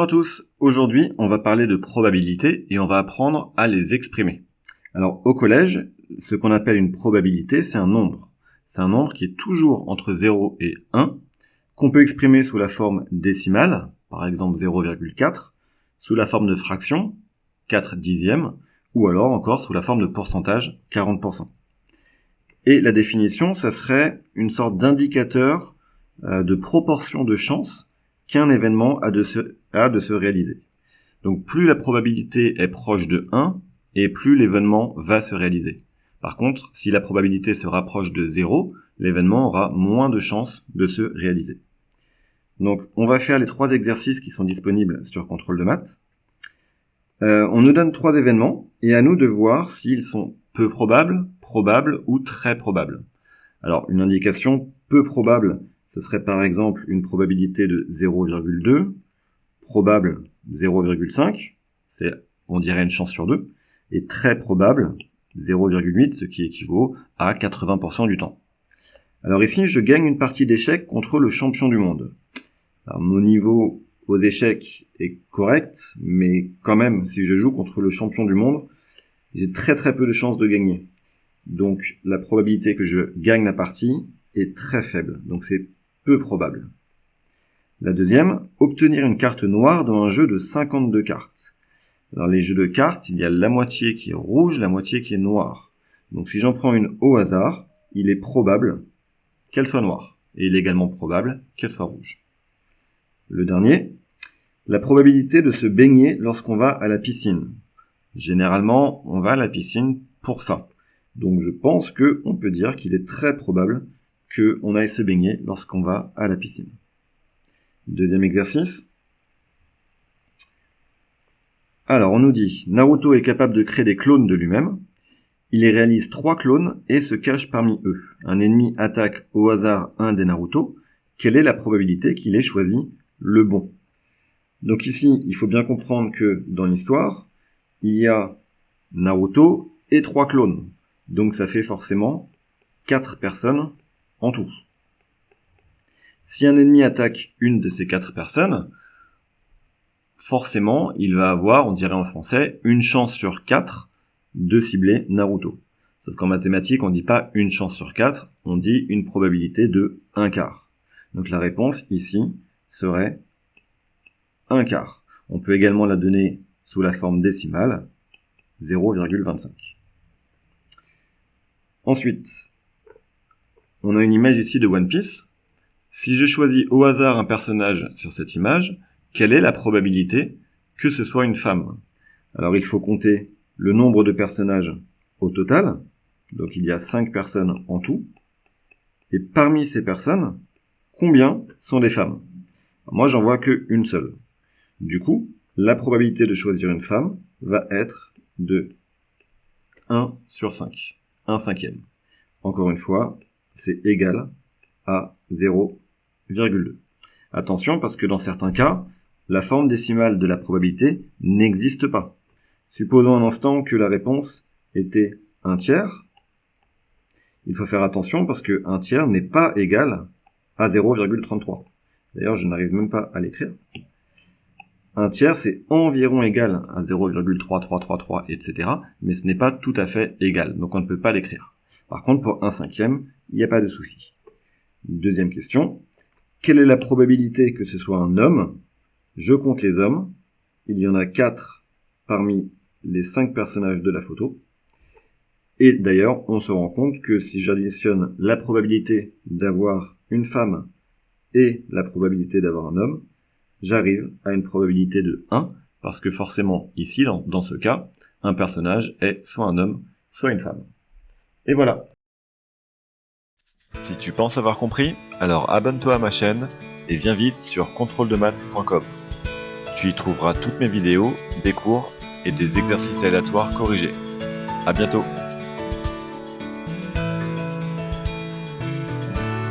à tous, aujourd'hui on va parler de probabilités et on va apprendre à les exprimer. Alors au collège, ce qu'on appelle une probabilité, c'est un nombre. C'est un nombre qui est toujours entre 0 et 1, qu'on peut exprimer sous la forme décimale, par exemple 0,4, sous la forme de fraction, 4 dixièmes, ou alors encore sous la forme de pourcentage, 40%. Et la définition, ça serait une sorte d'indicateur de proportion de chance qu'un événement a de se réaliser. Donc plus la probabilité est proche de 1, et plus l'événement va se réaliser. Par contre, si la probabilité se rapproche de 0, l'événement aura moins de chances de se réaliser. Donc on va faire les 3 exercices qui sont disponibles sur Contrôle de maths. On nous donne 3 événements, et à nous de voir s'ils sont peu probables, probables ou très probables. Alors une indication peu probable, ce serait par exemple une probabilité de 0,2, probable 0,5, on dirait une chance sur 2, et très probable 0,8, ce qui équivaut à 80% du temps. Alors ici, je gagne une partie d'échecs contre le champion du monde. Alors mon niveau aux échecs est correct, mais quand même, si je joue contre le champion du monde, j'ai très peu de chances de gagner. Donc la probabilité que je gagne la partie est très faible, donc c'est peu probable. La deuxième, obtenir une carte noire dans un jeu de 52 cartes. Dans les jeux de cartes, il y a la moitié qui est rouge, la moitié qui est noire. Donc si j'en prends une au hasard, il est probable qu'elle soit noire, et il est également probable qu'elle soit rouge. Le dernier, la probabilité de se baigner lorsqu'on va à la piscine. Généralement, on va à la piscine pour ça. Donc je pense qu'on peut dire qu'il est très probable qu'on aille se baigner lorsqu'on va à la piscine. Deuxième exercice. Alors on nous dit, Naruto est capable de créer des clones de lui-même. Il les réalise 3 clones et se cache parmi eux. Un ennemi attaque au hasard un des Naruto. Quelle est la probabilité qu'il ait choisi le bon? Donc ici, il faut bien comprendre que dans l'histoire, il y a Naruto et 3 clones. Donc ça fait forcément 4 personnes en tout. Si un ennemi attaque une de ces 4 personnes, forcément, il va avoir, on dirait en français, une chance sur 4 de cibler Naruto. Sauf qu'en mathématiques, on ne dit pas une chance sur 4, on dit une probabilité de 1/4. Donc la réponse ici serait 1/4. On peut également la donner sous la forme décimale, 0,25. Ensuite, on a une image ici de One Piece. Si je choisis au hasard un personnage sur cette image, quelle est la probabilité que ce soit une femme? Alors il faut compter le nombre de personnages au total, donc il y a 5 personnes en tout, et parmi ces personnes, combien sont des femmes? Alors, moi j'en vois qu'une seule. Du coup, la probabilité de choisir une femme va être de 1 sur 5, 1/5. Encore une fois, c'est égal à 0,2. Attention, parce que dans certains cas, la forme décimale de la probabilité n'existe pas. Supposons un instant que la réponse était 1/3. Il faut faire attention parce que 1/3 n'est pas égal à 0,33. D'ailleurs, je n'arrive même pas à l'écrire. 1/3, c'est environ égal à 0,3333, etc. Mais ce n'est pas tout à fait égal, donc on ne peut pas l'écrire. Par contre, pour 1/5, il n'y a pas de souci. Deuxième question. Quelle est la probabilité que ce soit un homme? Je compte les hommes. Il y en a 4 parmi les 5 personnages de la photo. Et d'ailleurs, on se rend compte que si j'additionne la probabilité d'avoir une femme et la probabilité d'avoir un homme, j'arrive à une probabilité de 1, parce que forcément, ici, dans ce cas, un personnage est soit un homme, soit une femme. Et voilà. Si tu penses avoir compris, alors abonne-toi à ma chaîne et viens vite sur contrôledemaths.com. Tu y trouveras toutes mes vidéos, des cours et des exercices aléatoires corrigés. À bientôt!